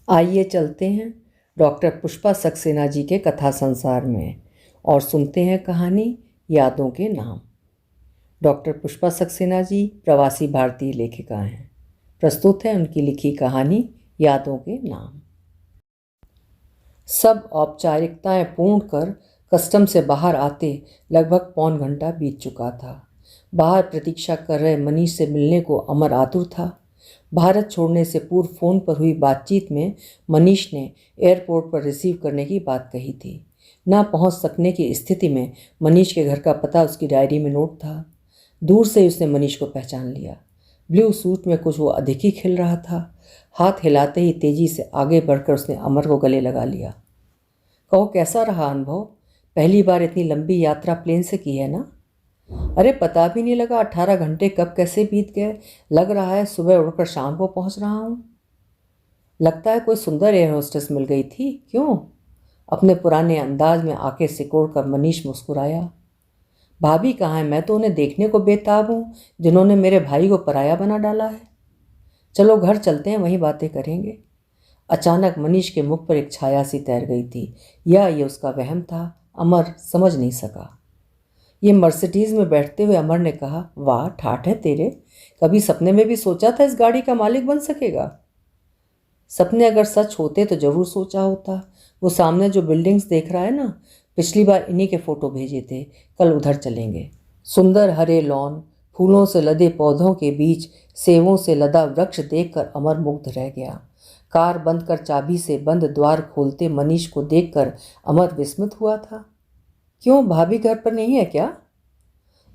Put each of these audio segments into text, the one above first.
आइए चलते हैं डॉक्टर पुष्पा सक्सेना जी के कथा संसार में और सुनते हैं कहानी यादों के नाम। डॉक्टर पुष्पा सक्सेना जी प्रवासी भारतीय लेखिका हैं। प्रस्तुत है उनकी लिखी कहानी यादों के नाम। सब औपचारिकताएं पूर्ण कर कस्टम से बाहर आते लगभग पौन घंटा बीत चुका था। बाहर प्रतीक्षा कर रहे मनीष से मिलने को अमर आतुर था। भारत छोड़ने से पूर्व फ़ोन पर हुई बातचीत में मनीष ने एयरपोर्ट पर रिसीव करने की बात कही थी। ना पहुंच सकने की स्थिति में मनीष के घर का पता उसकी डायरी में नोट था। दूर से उसने मनीष को पहचान लिया। ब्लू सूट में कुछ वो अधिक ही खिल रहा था। हाथ हिलाते ही तेजी से आगे बढ़कर उसने अमर को गले लगा लिया। कहो, कैसा रहा अनुभव? पहली बार इतनी लंबी यात्रा प्लेन से की है ना? अरे पता भी नहीं लगा 18 घंटे कब कैसे बीत गए। लग रहा है सुबह उड़कर शाम को पहुंच रहा हूं। लगता है कोई सुंदर एयर होस्टेस मिल गई थी। क्यों? अपने पुराने अंदाज में आके सिकोड़ कर मनीष मुस्कुराया। भाभी कहाँ है? मैं तो उन्हें देखने को बेताब हूँ, जिन्होंने मेरे भाई को पराया बना डाला है। चलो घर चलते हैं, वहीं बातें करेंगे। अचानक मनीष के मुख पर एक छाया सी तैर गई थी। या ये उसका वहम था? अमर समझ नहीं सका। ये मर्सिडीज़ में बैठते हुए अमर ने कहा, वाह ठाठ है तेरे। कभी सपने में भी सोचा था इस गाड़ी का मालिक बन सकेगा? सपने अगर सच होते तो जरूर सोचा होता। वो सामने जो बिल्डिंग्स देख रहा है ना, पिछली बार इन्हीं के फोटो भेजे थे। कल उधर चलेंगे। सुंदर हरे लॉन, फूलों से लदे पौधों के बीच सेवों से लदा वृक्ष देखकर अमर मुग्ध रह गया। कार बंद कर चाबी से बंद द्वार खोलते मनीष को देखकर अमर विस्मित हुआ था। क्यों, भाभी घर पर नहीं है क्या?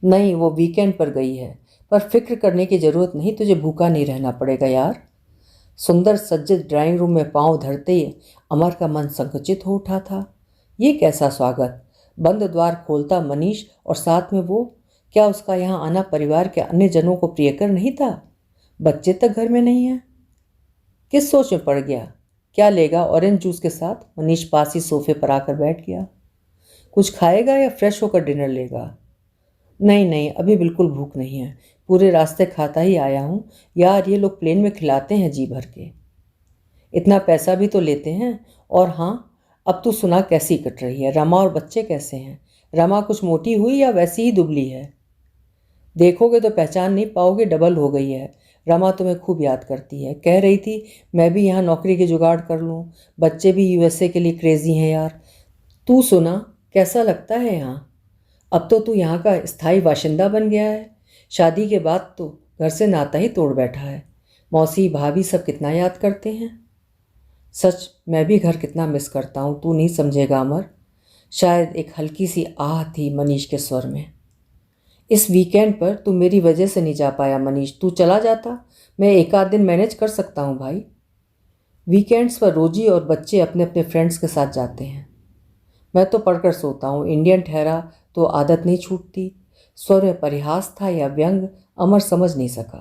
नहीं, वो वीकेंड पर गई है। पर फिक्र करने की ज़रूरत नहीं, तुझे भूखा नहीं रहना पड़ेगा यार। सुंदर सज्जित ड्राइंग रूम में पांव धरते ही अमर का मन संकुचित हो उठा था। ये कैसा स्वागत! बंद द्वार खोलता मनीष और साथ में वो। क्या उसका यहाँ आना परिवार के अन्य जनों को प्रियकर नहीं था? बच्चे तक घर में नहीं है। किस सोच में पड़ गया? क्या लेगा ऑरेंज जूस के साथ? मनीष पास ही सोफे पर आकर बैठ गया। कुछ खाएगा या फ्रेश होकर डिनर लेगा? नहीं नहीं, अभी बिल्कुल भूख नहीं है। पूरे रास्ते खाता ही आया हूँ यार। ये लोग प्लेन में खिलाते हैं जी भर के। इतना पैसा भी तो लेते हैं। और हाँ, अब तू सुना कैसी कट रही है? रमा और बच्चे कैसे हैं? रमा कुछ मोटी हुई या वैसी ही दुबली है? देखोगे तो पहचान नहीं पाओगे, डबल हो गई है। रमा तुम्हें खूब याद करती है। कह रही थी मैं भी यहाँ नौकरी की जुगाड़ कर लूँ। बच्चे भी यूएसए के लिए क्रेजी हैं यार। तू सुना, कैसा लगता है यहाँ? अब तो तू यहाँ का स्थायी बाशिंदा बन गया है। शादी के बाद तो घर से नाता ही तोड़ बैठा है। मौसी भाभी सब कितना याद करते हैं। सच, मैं भी घर कितना मिस करता हूँ, तू नहीं समझेगा अमर। शायद एक हल्की सी आह थी मनीष के स्वर में। इस वीकेंड पर तू मेरी वजह से नहीं जा पाया मनीष। तू चला जाता, मैं एक आध दिन मैनेज कर सकता हूँ भाई। वीकेंड्स पर रोजी और बच्चे अपने अपने फ्रेंड्स के साथ जाते हैं। मैं तो पढ़कर सोता हूँ। इंडियन ठहरा तो आदत नहीं छूटती। स्वर में परिहास था या व्यंग, अमर समझ नहीं सका।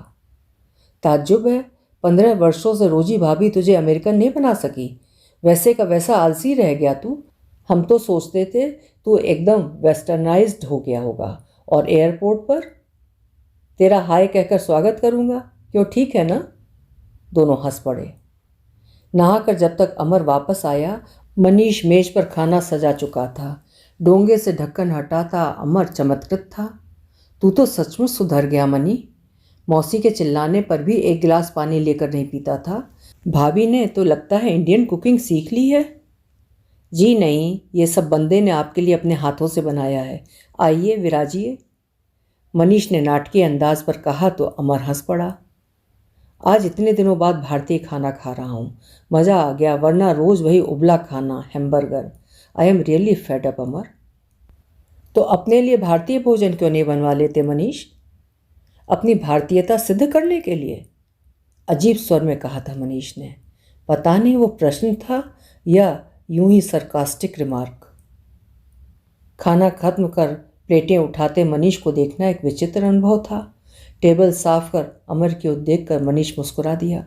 ताज्जुब है, 15 वर्षों से रोजी भाभी तुझे अमेरिकन नहीं बना सकी। वैसे का वैसा आलसी रह गया तू। हम तो सोचते थे तू एकदम वेस्टर्नाइज्ड हो गया होगा। और एयरपोर्ट पर तेरा हाय कहकर स्वागत करूँगा। क्यों, ठीक है ना? दोनों हंस पड़े। नहाकर जब तक अमर वापस आया, मनीष मेज पर खाना सजा चुका था। डोंगे से ढक्कन हटाता अमर चमत्कृत था। तू तो सचमुच सुधर गया मनी। मौसी के चिल्लाने पर भी एक गिलास पानी लेकर नहीं पीता था। भाभी ने तो लगता है इंडियन कुकिंग सीख ली है। जी नहीं, ये सब बंदे ने आपके लिए अपने हाथों से बनाया है। आइए विराजिए। मनीष ने नाटकीय अंदाज पर कहा तो अमर हंस पड़ा। आज इतने दिनों बाद भारतीय खाना खा रहा हूँ। मज़ा आ गया, वरना रोज़ वही उबला खाना, hamburger. I am really fed up Amar. तो अपने लिए भारतीय भोजन क्यों नहीं बनवा लेते मनीष? अपनी भारतीयता सिद्ध करने के लिए, अजीब स्वर में कहा था मनीष ने। पता नहीं वो प्रश्न था या यूं ही सरकास्टिक रिमार्क। खाना खत्म कर प्लेटें उठाते मनीष को देखना एक विचित्र अनुभव था। टेबल साफ कर अमर की ओर देख कर मनीष मुस्कुरा दिया।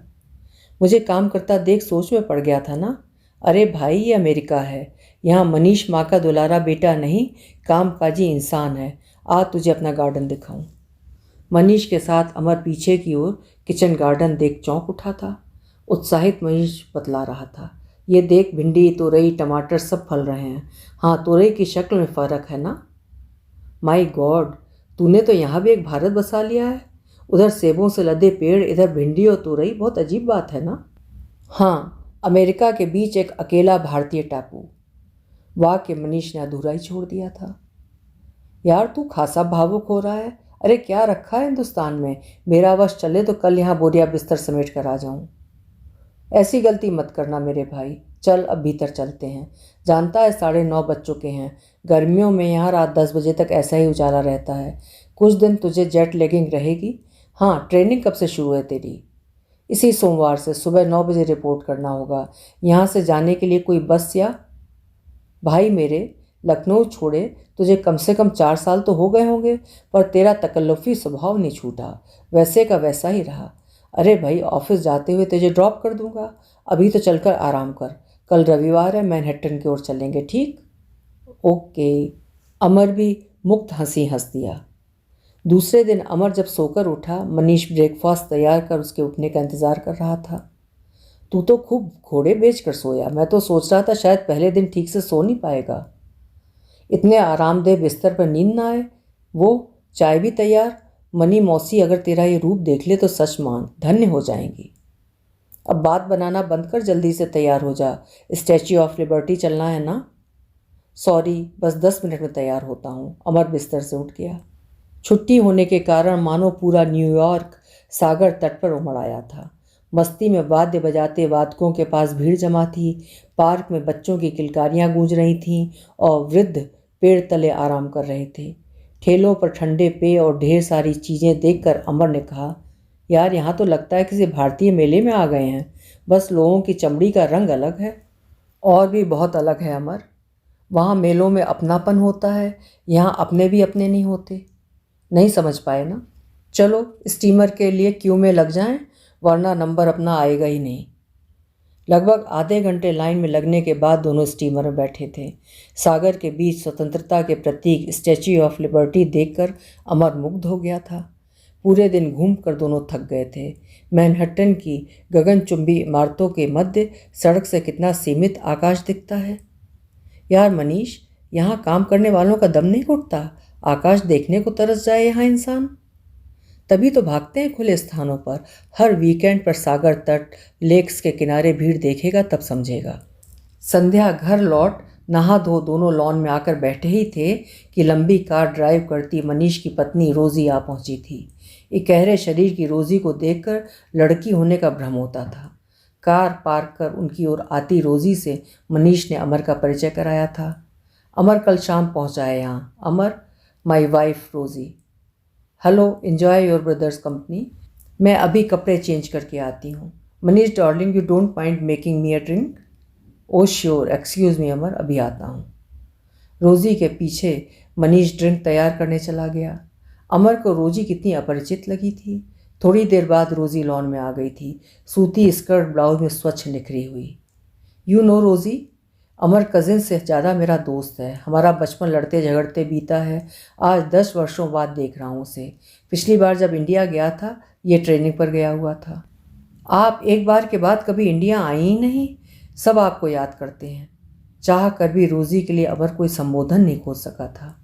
मुझे काम करता देख सोच में पड़ गया था ना। अरे भाई, ये अमेरिका है। यहाँ मनीष माँ का दुलारा बेटा नहीं, कामकाजी इंसान है। आ तुझे अपना गार्डन दिखाऊं। मनीष के साथ अमर पीछे की ओर किचन गार्डन देख चौंक उठा था। उत्साहित मनीष बतला रहा था। ये देख, भिंडी, तुरई, टमाटर सब फल रहे हैं। हाँ, तुरई की शक्ल में फ़र्क है ना। माय गॉड, तूने तो यहाँ भी एक भारत बसा लिया है। उधर सेबों से लदे पेड़, इधर भिंडी और तुरई। बहुत अजीब बात है ना। हाँ, अमेरिका के बीच एक अकेला भारतीय टापू। वाक्य मनीष ने अधूरा ही छोड़ दिया था। यार, तू खासा भावुक हो रहा है। अरे क्या रखा है हिंदुस्तान में। मेरा वश चले तो कल यहाँ बोरिया बिस्तर समेट कर आ जाऊं। ऐसी गलती मत करना मेरे भाई। चल अब भीतर चलते हैं। जानता है 9:30 बज चुके हैं। गर्मियों में यहाँ रात 10 बजे तक ऐसा ही उजाला रहता है। कुछ दिन तुझे जेट लैगिंग रहेगी। हाँ, ट्रेनिंग कब से शुरू है तेरी? इसी सोमवार से सुबह 9 बजे रिपोर्ट करना होगा। यहाँ से जाने के लिए कोई बस या? भाई मेरे, लखनऊ छोड़े तुझे कम से कम 4 साल तो हो गए होंगे, पर तेरा तकल्लुफ़ी स्वभाव नहीं छूटा, वैसे का वैसा ही रहा। अरे भाई, ऑफिस जाते हुए तुझे ड्रॉप कर दूंगा। अभी तो चलकर आराम कर। कल रविवार है, मैनहट्टन की ओर चलेंगे, ठीक? ओके। अमर भी मुक्त हंसी हंस दिया। दूसरे दिन अमर जब सोकर उठा, मनीष ब्रेकफास्ट तैयार कर उसके उठने का इंतज़ार कर रहा था। तू तो खूब घोड़े बेच कर सोया। मैं तो सोच रहा था शायद पहले दिन ठीक से सो नहीं पाएगा। इतने आरामदेह बिस्तर पर नींद ना आए। वो चाय भी तैयार। मनी मौसी अगर तेरा ये रूप देख ले तो सच मान धन्य हो जाएंगी। अब बात बनाना बंद कर, जल्दी से तैयार हो जा। स्टैच्यू ऑफ लिबर्टी चलना है ना? सॉरी, बस 10 मिनट में तैयार होता हूँ। अमर बिस्तर से उठ गया। छुट्टी होने के कारण मानो पूरा न्यूयॉर्क सागर तट पर उमड़ आया था। मस्ती में वाद्य बजाते वादकों के पास भीड़ जमा थी। पार्क में बच्चों की किलकारियाँ गूंज रही थीं और वृद्ध पेड़ तले आराम कर रहे थे। ठेलों पर ठंडे पेय और ढेर सारी चीज़ें देखकर अमर ने कहा, यार यहाँ तो लगता है किसी भारतीय मेले में आ गए हैं। बस लोगों की चमड़ी का रंग अलग है। और भी बहुत अलग है अमर। वहाँ मेलों में अपनापन होता है, यहाँ अपने भी अपने नहीं होते। नहीं समझ पाए ना? चलो स्टीमर के लिए क्यू में लग जाएं, वरना नंबर अपना आएगा ही नहीं। लगभग आधे घंटे लाइन में लगने के बाद दोनों स्टीमर में बैठे थे। सागर के बीच स्वतंत्रता के प्रतीक स्टैच्यू ऑफ लिबर्टी देखकर अमर मुग्ध हो गया था। पूरे दिन घूमकर दोनों थक गए थे। मैनहट्टन की गगनचुंबी इमारतों के मध्य सड़क से कितना सीमित आकाश दिखता है। यार मनीष, यहाँ काम करने वालों का दम नहीं घुटता। आकाश देखने को तरस जाए यहाँ इंसान। तभी तो भागते हैं खुले स्थानों पर। हर वीकेंड पर सागर तट, लेक्स के किनारे भीड़ देखेगा तब समझेगा। संध्या घर लौट नहा धो दोनों लॉन में आकर बैठे ही थे कि लंबी कार ड्राइव करती मनीष की पत्नी रोजी आ पहुंची थी। इकहरे शरीर की रोजी को देखकर लड़की होने का भ्रम होता था। कार पार्क कर उनकी ओर आती रोजी से मनीष ने अमर का परिचय कराया था। अमर कल शाम पहुंचा है यहाँ। Amar, my wife Rosie. Hello, enjoy your brother's company. मैं अभी कपड़े चेंज करके आती हूँ। Manish darling, you don't mind making me a drink? Oh sure, excuse me Amar, अभी आता हूँ। रोजी के पीछे मनीष ड्रिंक तैयार करने चला गया। अमर को रोजी कितनी अपरिचित लगी थी। थोड़ी देर बाद रोजी लॉन में आ गई थी, सूती स्कर्ट ब्लाउज में स्वच्छ निखरी हुई। यू नो रोजी, अमर कज़िन से ज़्यादा मेरा दोस्त है। हमारा बचपन लड़ते झगड़ते बीता है। आज 10 वर्षों बाद देख रहा हूँ उसे। पिछली बार जब इंडिया गया था, ये ट्रेनिंग पर गया हुआ था। आप एक बार के बाद कभी इंडिया आई ही नहीं। सब आपको याद करते हैं। चाह कर भी रोजी के लिए अमर कोई संबोधन नहीं खोज सका था।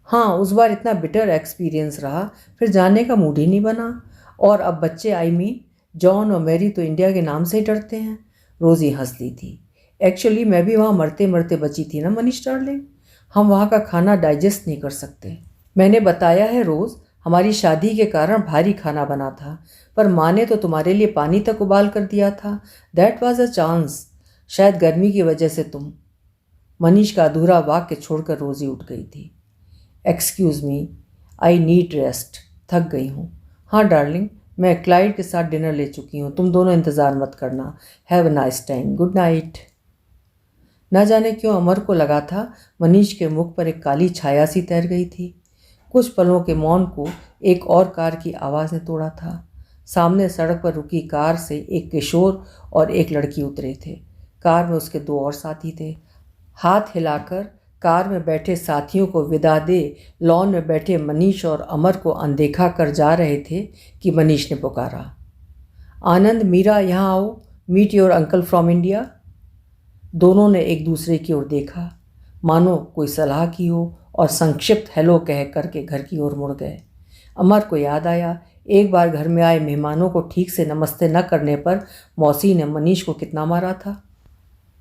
हाँ, उस बार इतना बिटर एक्सपीरियंस रहा, फिर जाने का मूड ही नहीं बना। और अब बच्चे, आई मीन जॉन और मैरी, तो इंडिया के नाम से ही डरते हैं। रोजी हंस ली थी। एक्चुअली मैं भी वहाँ मरते मरते बची थी ना मनीष डार्लिंग। हम वहाँ का खाना डाइजेस्ट नहीं कर सकते। मैंने बताया है रोज़, हमारी शादी के कारण भारी खाना बना था, पर माँ ने तो तुम्हारे लिए पानी तक उबाल कर दिया था। That was a chance. शायद गर्मी की वजह से तुम। मनीष का अधूरा वाक्य छोड़कर रोजी उठ गई थी। Excuse me, I need rest. थक गई हूँ। हाँ डार्लिंग, मैं क्लाइड के साथ डिनर ले चुकी हूँ। तुम दोनों इंतज़ार मत करना। Have a nice time. Good night. न जाने क्यों अमर को लगा था मनीष के मुख पर एक काली छाया सी तैर गई थी। कुछ पलों के मौन को एक और कार की आवाज़ ने तोड़ा था। सामने सड़क पर रुकी कार से एक किशोर और एक लड़की उतरे थे। कार में उसके 2 और साथी थे। हाथ हिलाकर कार में बैठे साथियों को विदा दे लॉन में बैठे मनीष और अमर को अनदेखा कर जा रहे थे कि मनीष ने पुकारा, आनंद, मीरा, यहाँ आओ, meet your uncle from India. दोनों ने एक दूसरे की ओर देखा, मानो कोई सलाह की हो, और संक्षिप्त हेलो कह करके घर की ओर मुड़ गए। अमर को याद आया, एक बार घर में आए मेहमानों को ठीक से नमस्ते न करने पर मौसी ने मनीष को कितना मारा था।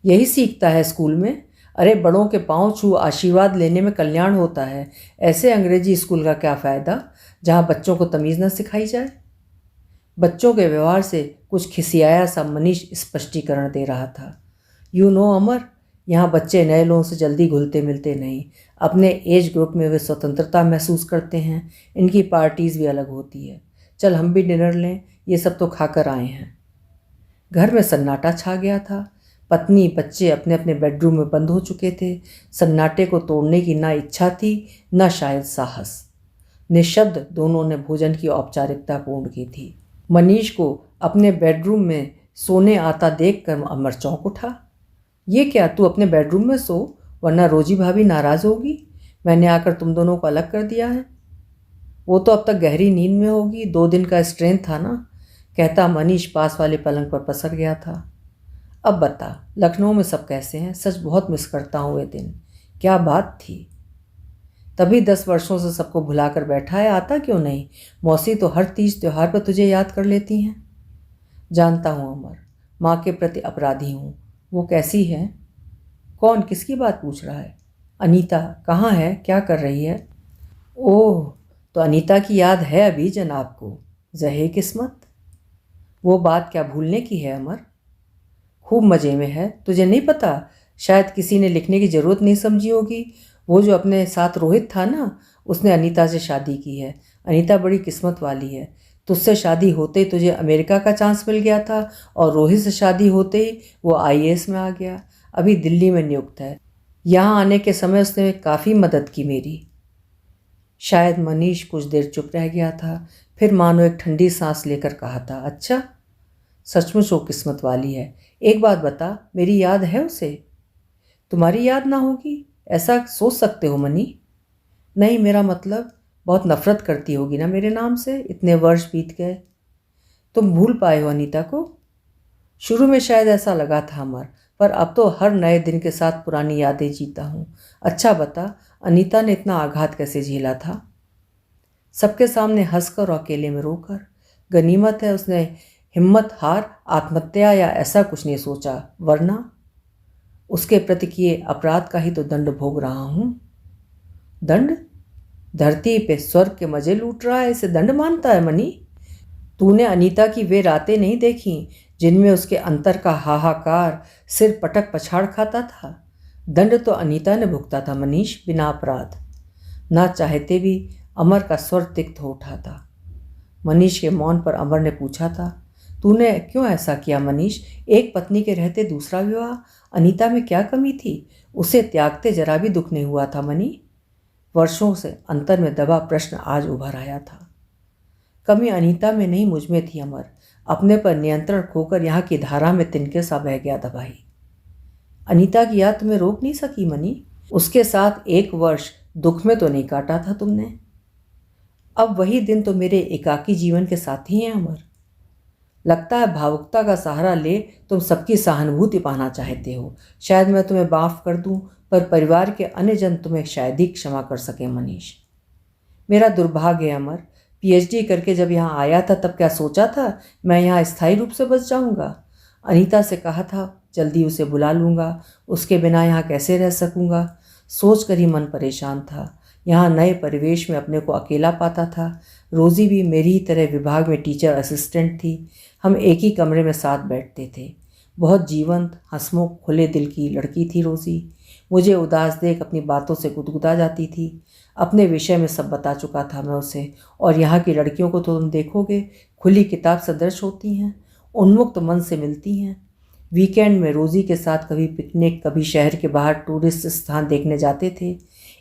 यही सीखता है स्कूल में। अरे बड़ों के पांव छू आशीर्वाद लेने में कल्याण होता है। ऐसे अंग्रेजी स्कूल का क्या फ़ायदा जहाँ बच्चों को तमीज़ न सिखाई जाए। बच्चों के व्यवहार से कुछ खिसियाया सा मनीष स्पष्टीकरण दे रहा था। यू नो अमर, यहाँ बच्चे नए लोगों से जल्दी घुलते मिलते नहीं। अपने एज ग्रुप में वे स्वतंत्रता महसूस करते हैं। इनकी पार्टीज़ भी अलग होती है। चल हम भी डिनर लें, ये सब तो खाकर आए हैं। घर में सन्नाटा छा गया था। पत्नी बच्चे अपने अपने बेडरूम में बंद हो चुके थे। सन्नाटे को तोड़ने की ना इच्छा थी, न शायद साहस। निशब्द दोनों ने भोजन की औपचारिकता पूर्ण की थी। मनीष को अपने बेडरूम में सोने आता देखकर अमर चौंक उठा। ये क्या, तू अपने बेडरूम में सो, वरना रोजी भाभी नाराज़ होगी। मैंने आकर तुम दोनों को अलग कर दिया है। वो तो अब तक गहरी नींद में होगी, 2 दिन का स्ट्रेन था ना, कहता मनीष पास वाले पलंग पर पसर गया था। अब बता, लखनऊ में सब कैसे हैं? सच बहुत मिस करता हूँ वे दिन। क्या बात थी। तभी 10 वर्षों से सबको भुलाकर बैठा है, आता क्यों नहीं? मौसी तो हर तीज त्योहार पर तुझे याद कर लेती हैं। जानता हूँ अमर, माँ के प्रति अपराधी हूँ। वो कैसी है? कौन, किसकी बात पूछ रहा है? अनीता कहाँ है, क्या कर रही है? ओह, तो अनीता की याद है अभी जनाब को। ज़हे किस्मत। वो बात क्या भूलने की है अमर? खूब मज़े में है। तुझे नहीं पता? शायद किसी ने लिखने की ज़रूरत नहीं समझी होगी। वो जो अपने साथ रोहित था ना, उसने अनीता से शादी की है। अनीता बड़ी किस्मत वाली है। तुझसे शादी होते ही तुझे अमेरिका का चांस मिल गया था, और रोहित से शादी होते ही वो आईएएस में आ गया। अभी दिल्ली में नियुक्त है। यहाँ आने के समय उसने काफ़ी मदद की मेरी। शायद मनीष कुछ देर चुप रह गया था, फिर मानो एक ठंडी सांस लेकर कहा था, अच्छा, सचमुच वो किस्मत वाली है। एक बात बता, मेरी याद है उसे? तुम्हारी याद ना होगी, ऐसा सोच सकते हो मनी? नहीं, मेरा मतलब बहुत नफरत करती होगी ना मेरे नाम से, इतने वर्ष बीत गए। तुम भूल पाए हो अनीता को? शुरू में शायद ऐसा लगा था अमर, पर अब तो हर नए दिन के साथ पुरानी यादें जीता हूँ। अच्छा बता, अनीता ने इतना आघात कैसे झेला था? सबके सामने हंसकर और अकेले में रोकर। गनीमत है उसने हिम्मत हार, आत्महत्या या ऐसा कुछ नहीं सोचा, वरना उसके प्रति किए अपराध का ही तो दंड भोग रहा हूँ। दंड? धरती पे स्वर्ग के मजे लूट रहा है, इसे दंड मानता है मनी? तूने अनीता की वे रातें नहीं देखी जिनमें उसके अंतर का हाहाकार सिर पटक पछाड़ खाता था? दंड तो अनीता ने भुगता था मनीष, बिना अपराध। ना चाहते भी अमर का स्वर तिक्त हो उठा था। मनीष के मौन पर अमर ने पूछा था, तूने क्यों ऐसा किया मनीष? एक पत्नी के रहते दूसरा विवाह, अनीता में क्या कमी थी? उसे त्यागते जरा भी दुख नहीं हुआ था मनी? वर्षों से अंतर में दबा प्रश्न आज उभर आया था। कमी अनीता में नहीं, मुझ में थी अमर। अपने पर नियंत्रण खोकर यहाँ की धारा में तिनके सा बह गया था भाई। अनीता की याद तुम्हें रोक नहीं सकी मनी? उसके साथ 1 वर्ष दुख में तो नहीं काटा था तुमने? अब वही दिन तो मेरे एकाकी जीवन के साथी हैं अमर। लगता है भावुकता का सहारा ले तुम सबकी सहानुभूति पाना चाहते हो। शायद मैं तुम्हें माफ़ कर दूं, पर परिवार के अन्य जन तुम्हें शायद ही क्षमा कर सके मनीष। मेरा दुर्भाग्य है अमर, पीएचडी करके जब यहाँ आया था तब क्या सोचा था मैं यहाँ स्थायी रूप से बस जाऊँगा? अनीता से कहा था जल्दी उसे बुला लूँगा, उसके बिना यहाँ कैसे रह सकूँगा? सोच कर ही मन परेशान था। यहाँ नए परिवेश में अपने को अकेला पाता था। रोज़ी भी मेरी ही तरह विभाग में टीचर असिस्टेंट थी। हम एक ही कमरे में साथ बैठते थे। बहुत जीवंत, हंसमुख, खुले दिल की लड़की थी रोज़ी। मुझे उदास देख अपनी बातों से गुदगुदा जाती थी। अपने विषय में सब बता चुका था मैं उसे। और यहाँ की लड़कियों को तो तुम देखोगे, खुली किताब सदृश होती हैं, उन्मुक्त मन से मिलती हैं। वीकेंड में रोज़ी के साथ कभी पिकनिक, कभी शहर के बाहर टूरिस्ट स्थान देखने जाते थे।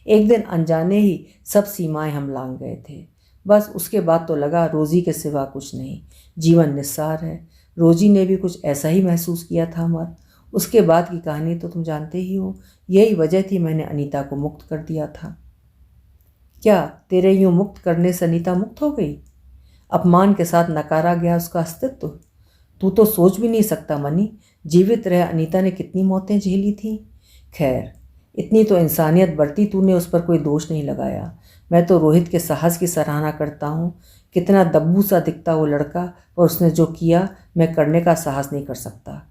एक दिन अनजाने ही सब सीमाएं हम लांघ गए थे। बस उसके बाद तो लगा रोज़ी के सिवा कुछ नहीं, जीवन निस्सार है। रोज़ी ने भी कुछ ऐसा ही महसूस किया था अमर। उसके बाद की कहानी तो तुम जानते ही हो। यही वजह थी मैंने अनीता को मुक्त कर दिया था। क्या तेरे यूँ मुक्त करने से अनीता मुक्त हो गई? अपमान के साथ नकारा गया उसका अस्तित्व? तू तो सोच भी नहीं सकता मनी, जीवित रह अनीता ने कितनी मौतें झेली थी। खैर, इतनी तो इंसानियत बरती तूने, उस पर कोई दोष नहीं लगाया। मैं तो रोहित के साहस की सराहना करता हूँ। कितना दब्बू सा दिखता वो लड़का, और उसने जो किया मैं करने का साहस नहीं कर सकता।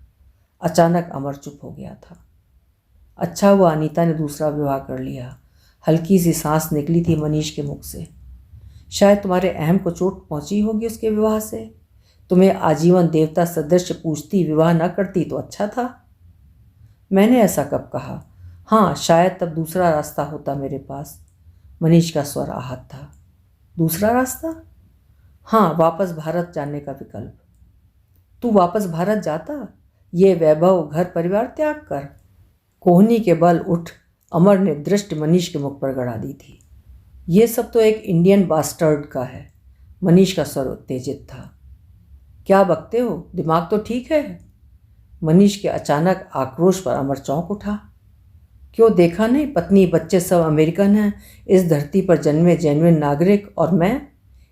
अचानक अमर चुप हो गया था। अच्छा हुआ अनीता ने दूसरा विवाह कर लिया। हल्की सी सांस निकली थी मनीष के मुख से। शायद तुम्हारे अहम को चोट पहुंची होगी उसके विवाह से। तुम्हें आजीवन देवता सदृश पूछती, विवाह न करती तो अच्छा था। मैंने ऐसा कब कहा? हाँ, शायद तब दूसरा रास्ता होता मेरे पास। मनीष का स्वर आहत था। दूसरा रास्ता? हाँ, वापस भारत जाने का विकल्प। तू वापस भारत जाता? ये वैभव, घर परिवार त्याग कर? कोहनी के बल उठ अमर ने दृष्टि मनीष के मुख पर गड़ा दी थी। ये सब तो एक इंडियन बास्टर्ड का है। मनीष का स्वर उत्तेजित था। क्या बकते हो? दिमाग तो ठीक है? मनीष के अचानक आक्रोश पर अमर चौंक उठा। क्यों, देखा नहीं, पत्नी बच्चे सब अमेरिकन हैं, इस धरती पर जन्मे जेन्युइन नागरिक, और मैं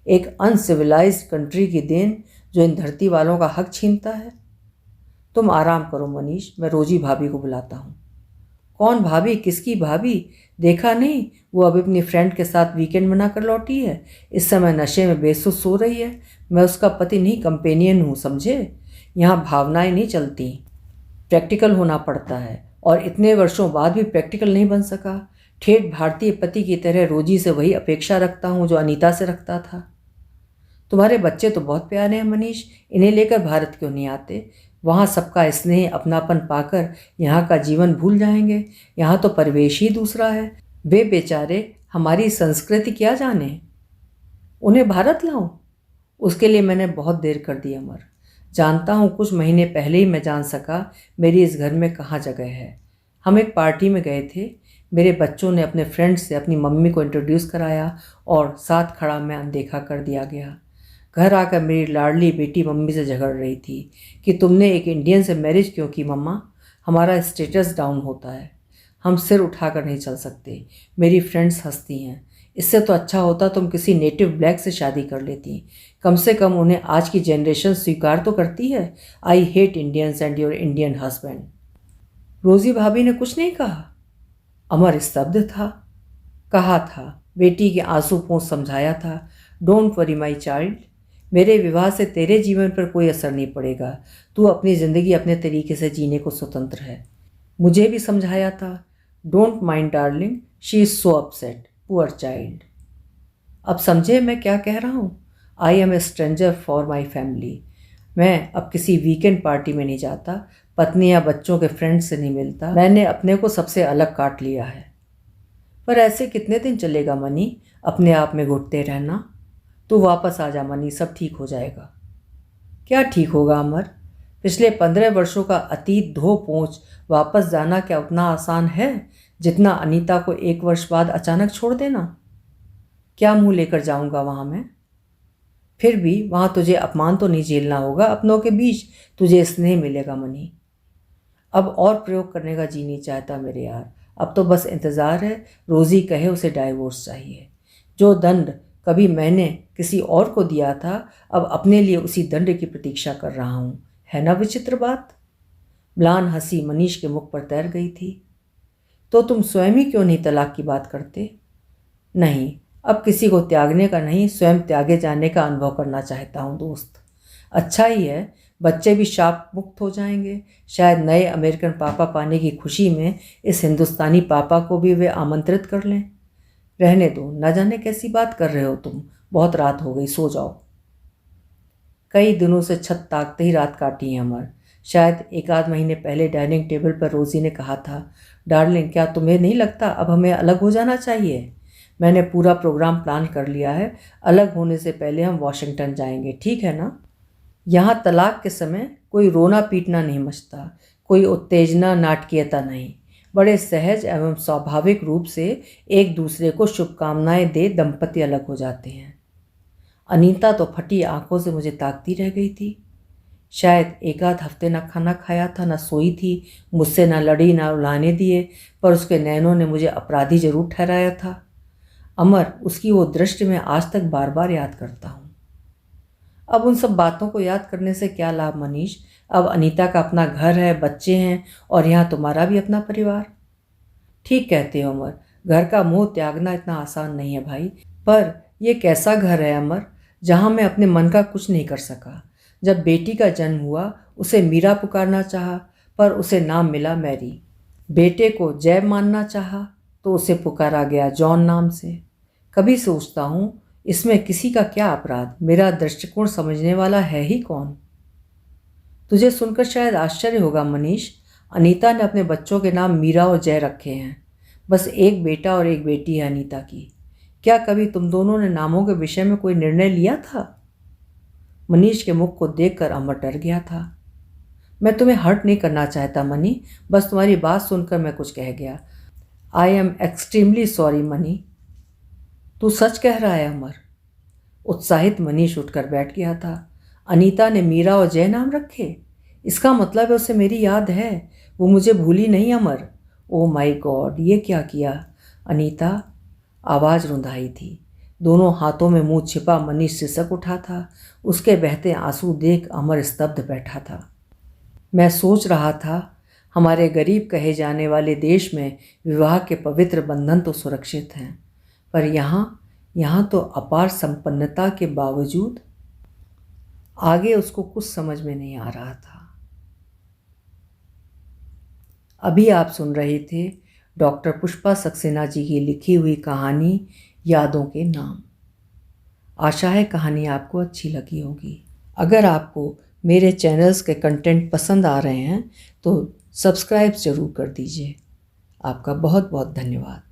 एक अनसिविलाइज्ड कंट्री की देन जो इन धरती वालों का हक छीनता है। तुम आराम करो मनीष, मैं रोजी भाभी को बुलाता हूँ। कौन भाभी? किसकी भाभी? देखा नहीं, वो अभी अपनी फ्रेंड के साथ वीकेंड मना कर लौटी है। इस समय नशे में बेसुध सो रही है। मैं उसका पति नहीं, कंपेनियन हूँ, समझे? यहाँ भावनाएं नहीं चलती, प्रैक्टिकल होना पड़ता है, और इतने वर्षों बाद भी प्रैक्टिकल नहीं बन सका। ठेठ भारतीय पति की तरह रोजी से वही अपेक्षा रखता हूँ जो अनीता से रखता था। तुम्हारे बच्चे तो बहुत प्यारे हैं मनीष, इन्हें लेकर भारत क्यों नहीं आते? वहाँ सबका स्नेह अपनापन पाकर यहाँ का जीवन भूल जाएंगे। यहाँ तो परिवेश ही दूसरा है। वे बेचारे हमारी संस्कृति क्या जाने। उन्हें भारत लाऊं? उसके लिए मैंने बहुत देर कर दी अमर। जानता हूँ, कुछ महीने पहले ही मैं जान सका मेरी इस घर में कहाँ जगह है। हम एक पार्टी में गए थे। मेरे बच्चों ने अपने फ्रेंड से अपनी मम्मी को इंट्रोड्यूस कराया और साथ खड़ा मैं अनदेखा कर दिया गया। घर आकर मेरी लाडली बेटी मम्मी से झगड़ रही थी कि तुमने एक इंडियन से मैरिज क्यों की मम्मा? हमारा स्टेटस डाउन होता है, हम सिर उठाकर नहीं चल सकते। मेरी फ्रेंड्स हंसती हैं। इससे तो अच्छा होता तुम किसी नेटिव ब्लैक से शादी कर लेती। कम से कम उन्हें आज की जनरेशन स्वीकार तो करती है। I hate Indians and your Indian husband. रोजी भाभी ने कुछ नहीं कहा। अमर स्तब्ध था। कहा था, बेटी के आंसू पोंछ समझाया था। डोंट वरी माई चाइल्ड, मेरे विवाह से तेरे जीवन पर कोई असर नहीं पड़ेगा। तू अपनी ज़िंदगी अपने तरीके से जीने को स्वतंत्र है। मुझे भी समझाया था। Don't mind darling, she is so upset, poor child. अब समझे मैं क्या कह रहा हूँ? I am a stranger for my family. मैं अब किसी वीकेंड पार्टी में नहीं जाता, पत्नी या बच्चों के फ्रेंड्स से नहीं मिलता। मैंने अपने को सबसे अलग काट लिया है। पर ऐसे कितने दिन चलेगा मनी, अपने आप में घुटते रहना? तू वापस आ जा मनी, सब ठीक हो जाएगा। क्या ठीक होगा अमर? पिछले 15 वर्षों का अतीत धो पोंछ वापस जाना क्या उतना आसान है जितना अनीता को 1 वर्ष बाद अचानक छोड़ देना? क्या मुंह लेकर जाऊंगा वहाँ मैं? फिर भी वहाँ तुझे अपमान तो नहीं झेलना होगा। अपनों के बीच तुझे स्नेह मिलेगा मनी। अब और प्रयोग करने का जी नहीं चाहता मेरे यार। अब तो बस इंतज़ार है रोज़ी कहे उसे डाइवोर्स चाहिए। जो दंड कभी मैंने किसी और को दिया था, अब अपने लिए उसी दंड की प्रतीक्षा कर रहा हूँ। है ना विचित्र बात? म्लान हंसी मनीष के मुख पर तैर गई थी। तो तुम स्वयं ही क्यों नहीं तलाक की बात करते? नहीं, अब किसी को त्यागने का नहीं, स्वयं त्यागे जाने का अनुभव करना चाहता हूँ दोस्त। अच्छा ही है, बच्चे भी शाप मुक्त हो जाएंगे। शायद नए अमेरिकन पापा पाने की खुशी में इस हिंदुस्तानी पापा को भी वे आमंत्रित कर लें। रहने दो, न जाने कैसी बात कर रहे हो तुम। बहुत रात हो गई, सो जाओ। कई दिनों से छत ताकते ही रात काटी है अमर। शायद 1 आध महीने पहले डाइनिंग टेबल पर रोजी ने कहा था, डार्लिंग क्या तुम्हें नहीं लगता अब हमें अलग हो जाना चाहिए? मैंने पूरा प्रोग्राम प्लान कर लिया है। अलग होने से पहले हम वॉशिंगटन जाएंगे, ठीक है ना? यहाँ तलाक के समय कोई रोना पीटना नहीं मचता, कोई उत्तेजना नाटकीयता नहीं। बड़े सहज एवं स्वाभाविक रूप से एक दूसरे को शुभकामनाएं दे दंपति अलग हो जाते हैं। अनीता तो फटी आंखों से मुझे ताकती रह गई थी। शायद 1 आध हफ्ते ना खाना खाया था, ना सोई थी, मुझसे ना लड़ी ना उलाने दिए, पर उसके नैनों ने मुझे अपराधी जरूर ठहराया था। अमर, उसकी वो दृष्टि मैं आज तक बार बार याद करता हूँ। अब उन सब बातों को याद करने से क्या लाभ मनीष। अब अनीता का अपना घर है, बच्चे हैं और यहाँ तुम्हारा भी अपना परिवार। ठीक कहते हो अमर, घर का मोह त्यागना इतना आसान नहीं है भाई। पर यह कैसा घर है अमर जहाँ मैं अपने मन का कुछ नहीं कर सका। जब बेटी का जन्म हुआ उसे मीरा पुकारना चाहा, पर उसे नाम मिला मैरी। बेटे को जय मानना चाहा तो उसे पुकारा गया जॉन नाम से। कभी सोचता हूँ इसमें किसी का क्या अपराध, मेरा दृष्टिकोण समझने वाला है ही कौन। तुझे सुनकर शायद आश्चर्य होगा मनीष, अनीता ने अपने बच्चों के नाम मीरा और जय रखे हैं। बस एक बेटा और एक बेटी है अनीता की। क्या कभी तुम दोनों ने नामों के विषय में कोई निर्णय लिया था? मनीष के मुख को देखकर अमर डर गया था। मैं तुम्हें हर्ट नहीं करना चाहता मनी, बस तुम्हारी बात सुनकर मैं कुछ कह गया। I am extremely sorry money. तू सच कह रहा है अमर? उत्साहित मनीष उठकर बैठ गया था। अनीता ने मीरा और जय नाम रखे? इसका मतलब है उसे मेरी याद है, वो मुझे भूली नहीं अमर। ओह माय गॉड, ये क्या किया? अनीता, आवाज़ रुंधाई थी। दोनों हाथों में मुंह छिपा मनीष सिसक उठा था। उसके बहते आंसू देख अमर स्तब्ध बैठा था। मैं सोच रहा था हमारे गरीब कहे जाने वाले देश में विवाह के पवित्र बंधन तो सुरक्षित हैं, पर यहाँ तो अपार संपन्नता के बावजूद। आगे उसको कुछ समझ में नहीं आ रहा था। अभी आप सुन रहे थे डॉक्टर पुष्पा सक्सेना जी की लिखी हुई कहानी यादों के नाम। आशा है कहानी आपको अच्छी लगी होगी। अगर आपको मेरे चैनल्स के कंटेंट पसंद आ रहे हैं तो सब्सक्राइब ज़रूर कर दीजिए। आपका बहुत बहुत धन्यवाद।